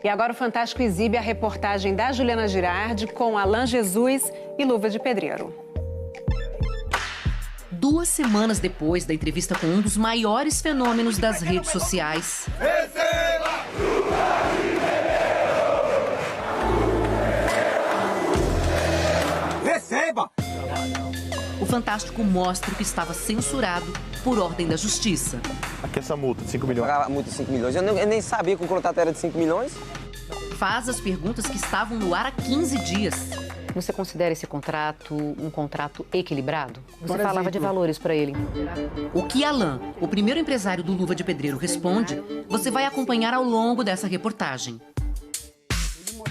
E agora o Fantástico exibe a reportagem da Juliana Girardi com Alan Jesus e Luva de Pedreiro. 2 semanas depois da entrevista com um dos maiores fenômenos das redes sociais. Receba! O Fantástico mostra o que estava censurado por ordem da Justiça. Aqui essa multa de 5 milhões. Pagava a multa de 5 milhões. Eu nem sabia que o contrato era de 5 milhões. Faz as perguntas que estavam no ar há 15 dias. Você considera esse contrato um contrato equilibrado? Você falava de valores para ele. O que Alan, o primeiro empresário do Luva de Pedreiro, responde, você vai acompanhar ao longo dessa reportagem.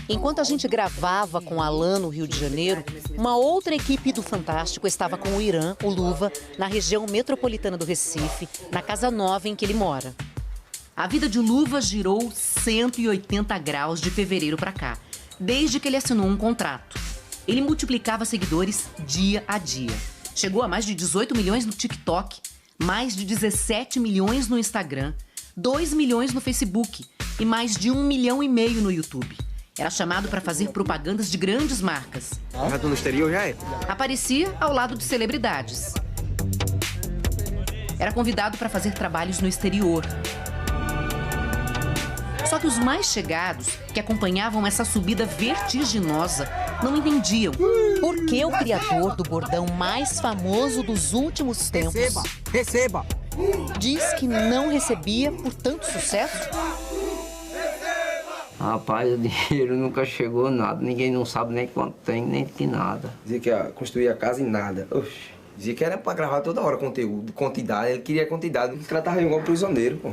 Enquanto a gente gravava com Alan no Rio de Janeiro, uma outra equipe do Fantástico estava com o Irã, o Luva, na região metropolitana do Recife, na casa nova em que ele mora. A vida de Luva girou 180 graus de fevereiro para cá, desde que ele assinou um contrato. Ele multiplicava seguidores dia a dia. Chegou a mais de 18 milhões no TikTok, mais de 17 milhões no Instagram, 2 milhões no Facebook e mais de 1,5 milhão no YouTube. Era chamado para fazer propagandas de grandes marcas. Já tô no exterior, já é? Aparecia ao lado de celebridades. Era convidado para fazer trabalhos no exterior. Só que os mais chegados, que acompanhavam essa subida vertiginosa, não entendiam por que o criador do bordão mais famoso dos últimos tempos Receba! diz que não recebia por tanto sucesso. Rapaz, o dinheiro nunca chegou nada, ninguém não sabe nem quanto tem, nem que nada. Dizia que ia construir a casa e nada. Oxi. Dizia que era pra gravar toda hora conteúdo, quantidade, ele queria quantidade, ele tratava igual prisioneiro, pô.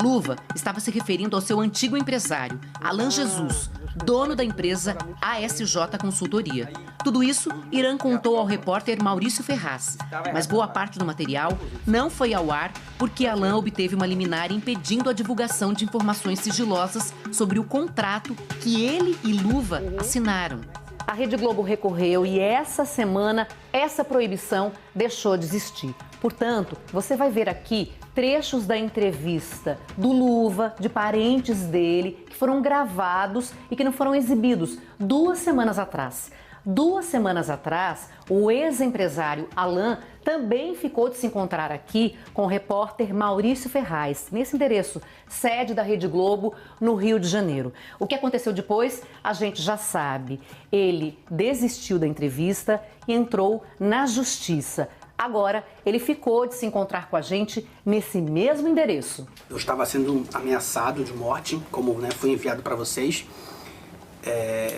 Luva estava se referindo ao seu antigo empresário, Alan Jesus, dono da empresa ASJ Consultoria. Tudo isso, Irã contou ao repórter Maurício Ferraz. Mas boa parte do material não foi ao ar porque Alan obteve uma liminar impedindo a divulgação de informações sigilosas sobre o contrato que ele e Luva assinaram. A Rede Globo recorreu e essa semana essa proibição deixou de existir. Portanto, você vai ver aqui trechos da entrevista do Luva, de parentes dele, que foram gravados e que não foram exibidos 2 semanas atrás. 2 semanas atrás, o ex-empresário Alan também ficou de se encontrar aqui com o repórter Maurício Ferraz, nesse endereço, sede da Rede Globo, no Rio de Janeiro. O que aconteceu depois, a gente já sabe. Ele desistiu da entrevista e entrou na justiça. Agora, ele ficou de se encontrar com a gente nesse mesmo endereço. Eu estava sendo ameaçado de morte, como foi enviado para vocês.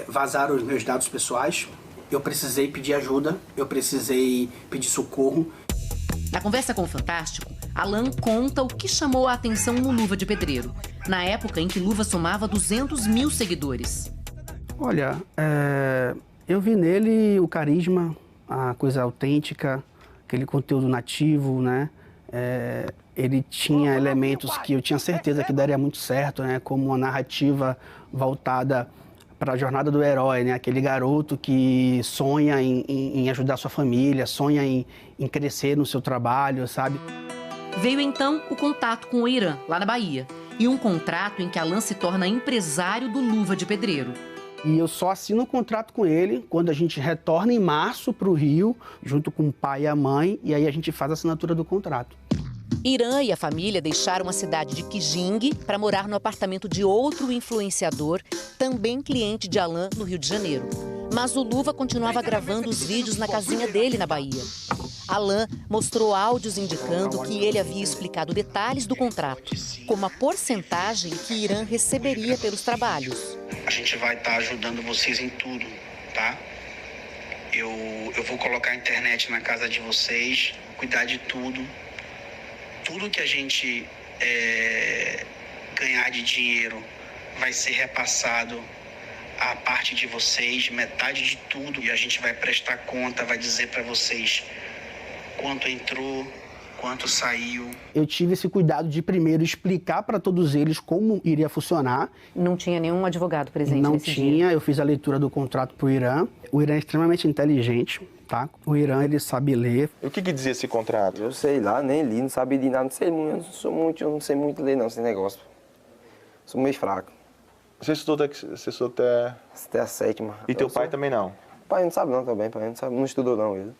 Vazaram os meus dados pessoais. Eu precisei pedir ajuda, eu precisei pedir socorro. Na conversa com o Fantástico, Alan conta o que chamou a atenção no Luva de Pedreiro, na época em que Luva somava 200 mil seguidores. Olha, eu vi nele o carisma, a coisa autêntica, aquele conteúdo nativo, né? Ele tinha elementos que eu tinha certeza que daria muito certo, né? Como uma narrativa voltada para a jornada do herói, né? Aquele garoto que sonha em ajudar sua família, sonha em crescer no seu trabalho, sabe? Veio então o contato com o Irã, lá na Bahia, e um contrato em que Alan se torna empresário do Luva de Pedreiro. E eu só assino o contrato com ele quando a gente retorna em março para o Rio, junto com o pai e a mãe, e aí a gente faz a assinatura do contrato. Irã e a família deixaram a cidade de Kijing para morar no apartamento de outro influenciador, também cliente de Alan, no Rio de Janeiro. Mas o Luva continuava gravando os vídeos na casinha dele, na Bahia. Alan mostrou áudios indicando que ele havia explicado detalhes do contrato, como a porcentagem que Irã receberia pelos trabalhos. A gente vai estar ajudando vocês em tudo, tá? Eu vou colocar a internet na casa de vocês, cuidar de tudo. Tudo que a gente ganhar de dinheiro vai ser repassado à parte de vocês, metade de tudo. E a gente vai prestar conta, vai dizer para vocês quanto entrou, quanto saiu. Eu tive esse cuidado de primeiro explicar para todos eles como iria funcionar. Não tinha nenhum advogado presente Não nesse tinha, dia. eu fiz a leitura do contrato para o Irã. O Irã é extremamente inteligente, tá? O Irã, ele sabe ler. E o que dizia esse contrato? Eu sei lá, nem li, não sabia de nada, não sei muito, eu não sei muito ler não, esse negócio. Sou meio fraco. Você estudou até... Até a 7ª. E teu pai também não? Pai não sabe não também, pai não sabe, não estudou não ele.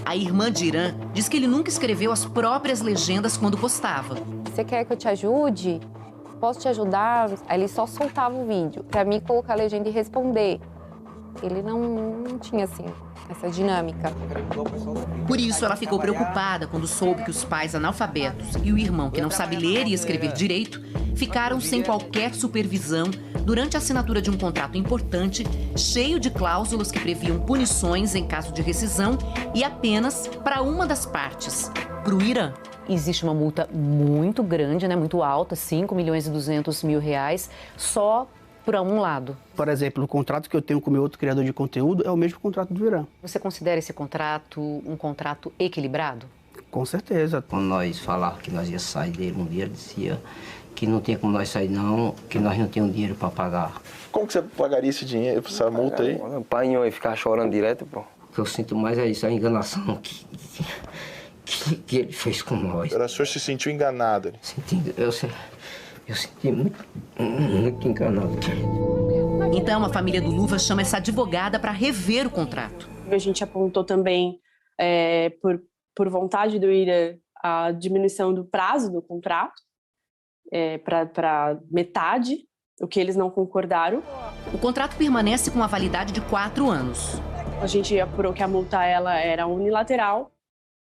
A irmã de Irã diz que ele nunca escreveu as próprias legendas quando postava. Você quer que eu te ajude? Posso te ajudar? Aí ele só soltava o vídeo pra mim colocar a legenda e responder. Ele não tinha, assim, essa dinâmica. Por isso, ela ficou preocupada quando soube que os pais analfabetos e o irmão, que não sabe ler e escrever direito, ficaram sem qualquer supervisão durante a assinatura de um contrato importante, cheio de cláusulas que previam punições em caso de rescisão e apenas para uma das partes, para o Irã. Existe uma multa muito grande, né, muito alta, 5.200.000 reais, só para um lado. Por exemplo, o contrato que eu tenho com o meu outro criador de conteúdo é o mesmo contrato do Irã. Você considera esse contrato um contrato equilibrado? Com certeza. Quando nós falávamos que nós ia sair dele um dia, ele dizia que não tinha como nós sair não, que nós não tínhamos dinheiro para pagar. Como que você pagaria esse dinheiro, essa multa aí? O pai ia ficar chorando direto, pô. O que eu sinto mais é isso, a enganação que ele fez com nós. O senhor se sentiu enganado? Eu senti muito enganado. Então, a família do Luva chama essa advogada para rever o contrato. A gente apontou também, por vontade do Irã, a diminuição do prazo do contrato para metade, o que eles não concordaram. O contrato permanece com a validade de 4 anos. A gente apurou que a multa era unilateral.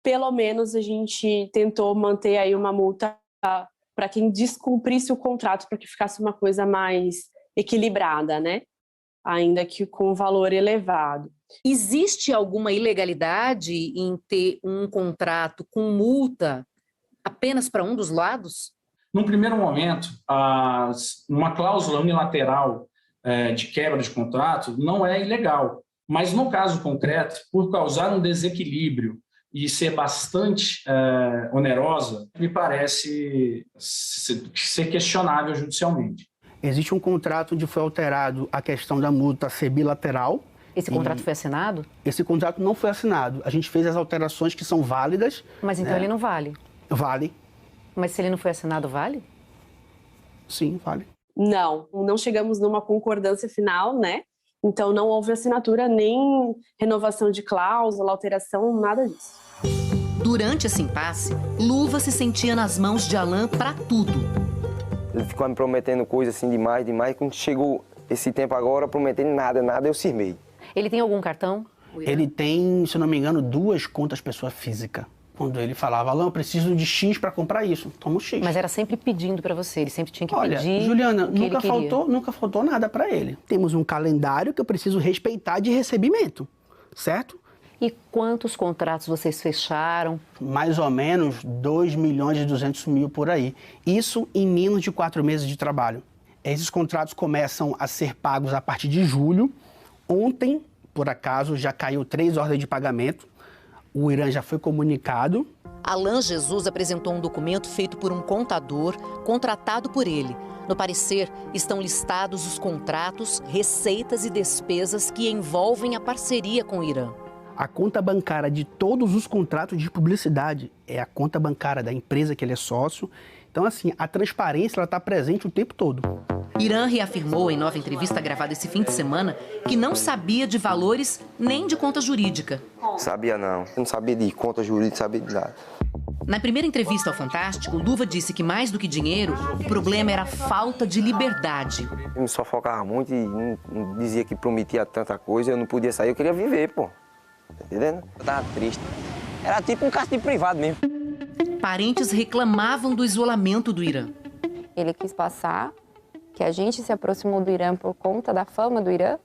Pelo menos a gente tentou manter aí uma multa para quem descumprisse o contrato, para que ficasse uma coisa mais equilibrada, né? Ainda que com valor elevado. Existe alguma ilegalidade em ter um contrato com multa apenas para um dos lados? Num primeiro momento, uma cláusula unilateral de quebra de contrato não é ilegal, mas no caso concreto, por causar um desequilíbrio e ser bastante onerosa, me parece ser questionável judicialmente. Existe um contrato onde foi alterado a questão da multa ser bilateral. Esse contrato foi assinado? Esse contrato não foi assinado. A gente fez as alterações que são válidas. Mas então ele não vale? Vale. Mas se ele não foi assinado, vale? Sim, vale. Não chegamos numa concordância final, né? Então não houve assinatura, nem renovação de cláusula, alteração, nada disso. Durante esse impasse, Luva se sentia nas mãos de Alan para tudo. Ele ficou me prometendo coisas assim demais. Quando chegou esse tempo agora, prometendo nada, eu firmei. Ele tem algum cartão? Ele tem, se não me engano, 2 contas pessoa física. Quando ele falava, Alan, eu preciso de X para comprar isso, toma o X. Mas era sempre pedindo para você, ele sempre tinha que pedir. Olha, Juliana, nunca faltou nada para ele. Temos um calendário que eu preciso respeitar de recebimento, certo? E quantos contratos vocês fecharam? Mais ou menos 2.200.000 por aí. Isso em menos de 4 meses de trabalho. Esses contratos começam a ser pagos a partir de julho. Ontem, por acaso, já caiu 3 ordens de pagamento. O Irã já foi comunicado. Alan Jesus apresentou um documento feito por um contador contratado por ele. No parecer, estão listados os contratos, receitas e despesas que envolvem a parceria com o Irã. A conta bancária de todos os contratos de publicidade é a conta bancária da empresa que ele é sócio. Então, assim, a transparência está presente o tempo todo. Irã reafirmou em nova entrevista gravada esse fim de semana que não sabia de valores nem de conta jurídica. Sabia não. Eu não sabia de conta jurídica, sabia de nada. Na primeira entrevista ao Fantástico, Luva disse que mais do que dinheiro, o problema era a falta de liberdade. Eu me sufocava muito e não dizia que prometia tanta coisa, eu não podia sair, eu queria viver, pô. Tá entendendo? Eu tava triste. Era tipo um castigo privado mesmo. Parentes reclamavam do isolamento do Irã. Ele quis passar que a gente se aproximou do Irã por conta da fama do Irã.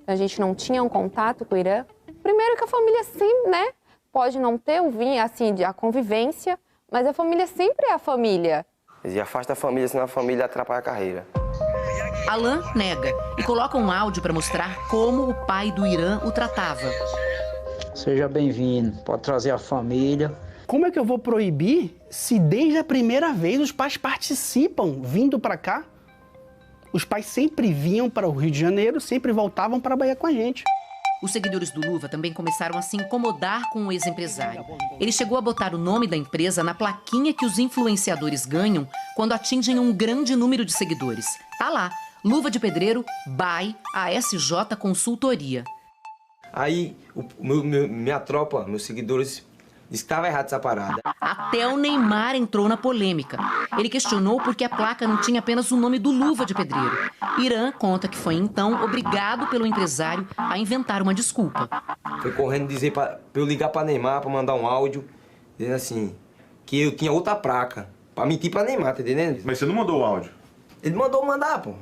A gente não tinha um contato com o Irã. Primeiro que a família sempre, né? Pode não ter assim, a convivência, mas a família sempre é a família. E afasta a família, senão a família atrapalha a carreira. Alan nega e coloca um áudio para mostrar como o pai do Irã o tratava. Seja bem-vindo, pode trazer a família. Como é que eu vou proibir se desde a primeira vez os pais participam vindo para cá? Os pais sempre vinham para o Rio de Janeiro, sempre voltavam para a Bahia com a gente. Os seguidores do Luva também começaram a se incomodar com o ex-empresário. Ele chegou a botar o nome da empresa na plaquinha que os influenciadores ganham quando atingem um grande número de seguidores. Tá lá, Luva de Pedreiro by ASJ Consultoria. Aí, minha tropa, meus seguidores, disse que estava errado essa parada. Até o Neymar entrou na polêmica. Ele questionou por que a placa não tinha apenas o nome do Luva de Pedreiro. Irã conta que foi, então, obrigado pelo empresário a inventar uma desculpa. Foi correndo dizer pra eu ligar pra Neymar, pra mandar um áudio, dizendo assim, que eu tinha outra placa, pra mentir pra Neymar, tá entendendo? Mas você não mandou o áudio? Ele mandou mandar, pô.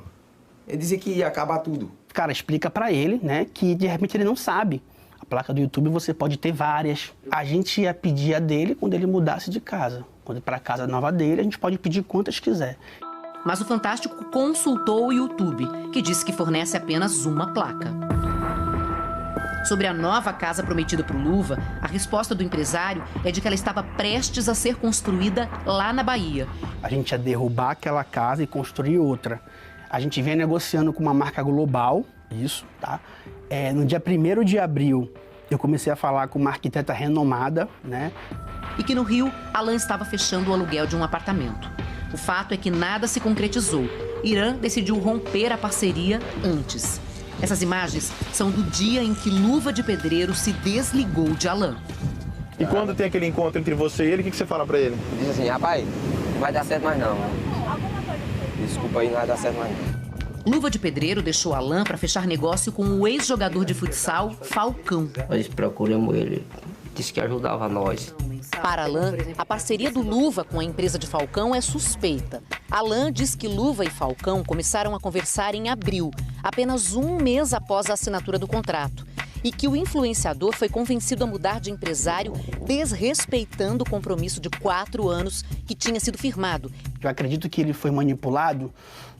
Ele dizia que ia acabar tudo. Cara, explica pra ele, né, que de repente ele não sabe. A placa do YouTube você pode ter várias. A gente ia pedir a dele quando ele mudasse de casa. Quando ir pra casa nova dele, a gente pode pedir quantas quiser. Mas o Fantástico consultou o YouTube, que disse que fornece apenas uma placa. Sobre a nova casa prometida para o Luva, a resposta do empresário é de que ela estava prestes a ser construída lá na Bahia. A gente ia derrubar aquela casa e construir outra. A gente vem negociando com uma marca global, isso, tá? No dia 1º de abril, eu comecei a falar com uma arquiteta renomada, né? E que no Rio, Alan estava fechando o aluguel de um apartamento. O fato é que nada se concretizou. Irã decidiu romper a parceria antes. Essas imagens são do dia em que Luva de Pedreiro se desligou de Alan. E quando tem aquele encontro entre você e ele, o que você fala pra ele? Diz assim, rapaz, não vai dar certo mais não. Desculpa aí, não vai dar certo mais não. Luva de Pedreiro deixou Alan para fechar negócio com o ex-jogador de futsal, Falcão. Nós procuramos ele, disse que ajudava nós. Para Alan, a parceria do Luva com a empresa de Falcão é suspeita. Alan diz que Luva e Falcão começaram a conversar em abril, apenas um mês após a assinatura do contrato. E que o influenciador foi convencido a mudar de empresário, desrespeitando o compromisso de 4 anos que tinha sido firmado. Eu acredito que ele foi manipulado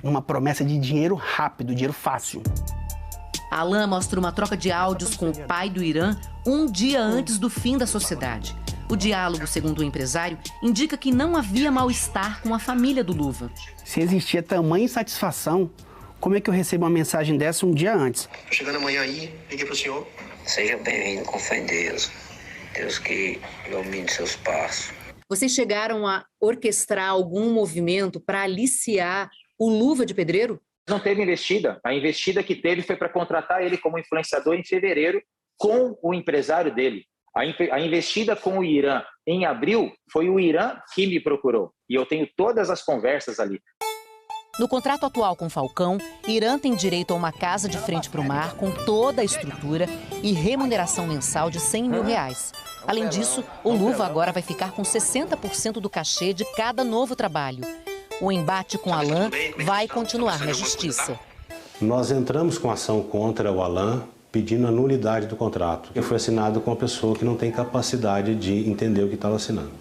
numa promessa de dinheiro rápido, dinheiro fácil. Alan mostra uma troca de áudios com o pai do Irã um dia antes do fim da sociedade. O diálogo, segundo o empresário, indica que não havia mal-estar com a família do Luva. Se existia tamanha insatisfação, como é que eu recebo uma mensagem dessa um dia antes? Tô chegando amanhã aí, liguei pro senhor. Seja bem-vindo, com fé em Deus. Deus que ilumine seus passos. Vocês chegaram a orquestrar algum movimento para aliciar o Luva de Pedreiro? Não teve investida. A investida que teve foi para contratar ele como influenciador em fevereiro com o empresário dele. A investida com o Irã em abril foi o Irã que me procurou. E eu tenho todas as conversas ali. No contrato atual com Falcão, Irã tem direito a uma casa de frente para o mar com toda a estrutura e remuneração mensal de R$100 mil. Além disso, o Luva agora vai ficar com 60% do cachê de cada novo trabalho. O embate com Alan vai continuar na justiça. Nós entramos com ação contra o Alan pedindo a nulidade do contrato, que foi assinado com uma pessoa que não tem capacidade de entender o que estava assinando.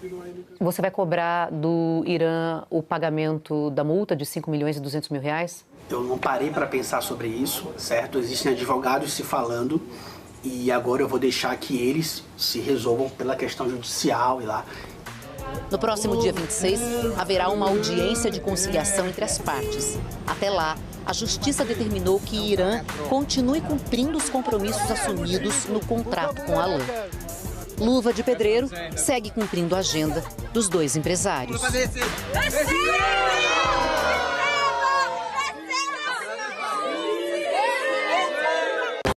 Você vai cobrar do Irã o pagamento da multa de R$5 milhões e 200 mil? Eu não parei para pensar sobre isso, certo? Existem advogados se falando e agora eu vou deixar que eles se resolvam pela questão judicial e lá. No próximo dia 26, haverá uma audiência de conciliação entre as partes. Até lá, a Justiça determinou que Irã continue cumprindo os compromissos assumidos no contrato com Alan. Luva de Pedreiro segue cumprindo a agenda dos dois empresários.